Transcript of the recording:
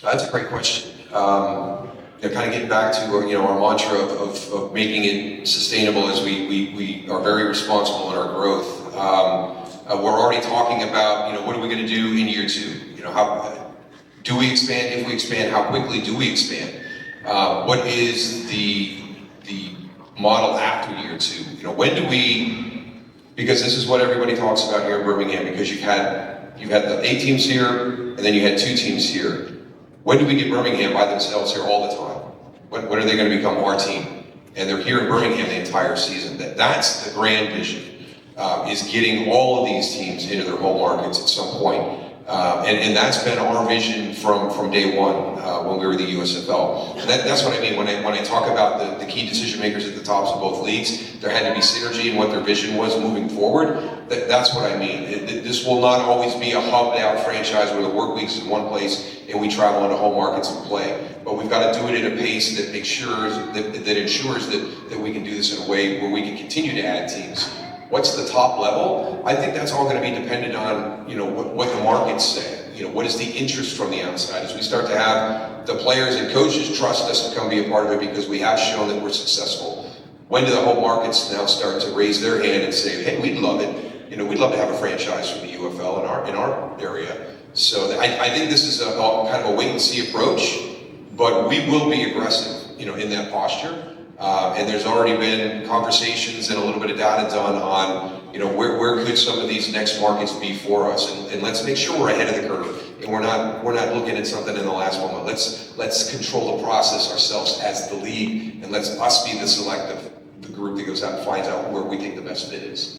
That's a great question. Kind of getting back to our mantra of making it sustainable as we are very responsible in our growth. We're already talking about what are we going to do in year two? How do we expand? If we expand, how quickly do we expand? What is the model after year two? When do we? Because this is what everybody talks about here in Birmingham. Because you've had the 8 teams here, and then you had 2 teams here. When do we get Birmingham by themselves here all the time? When are they going to become our team? And they're here in Birmingham the entire season. That's the grand vision, is getting all of these teams into their home markets at some point. And that's been our vision from day one when we were the USFL. And that's what I mean when I talk about the key decision makers at the tops of both leagues. There had to be synergy in what their vision was moving forward. That's what I mean. This will not always be a hubbed out franchise where the work week's in one place and we travel into home markets and play. But we've got to do it in a pace that ensures that we can do this in a way where we can continue to add teams. What's the top level? I think that's all going to be dependent on what the markets say. What is the interest from the outside? As we start to have the players and coaches trust us to come be a part of it because we have shown that we're successful. When do the home markets now start to raise their hand and say, "Hey, we'd love it. We'd love to have a franchise from the UFL in our area." So I think this is a kind of a wait and see approach, but we will be aggressive, in that posture. And there's already been conversations and a little bit of data done on, where could some of these next markets be for us, and let's make sure we're ahead of the curve, and we're not looking at something in the last moment. Let's control the process ourselves as the league, and let's us be the group that goes out and finds out where we think the best fit is.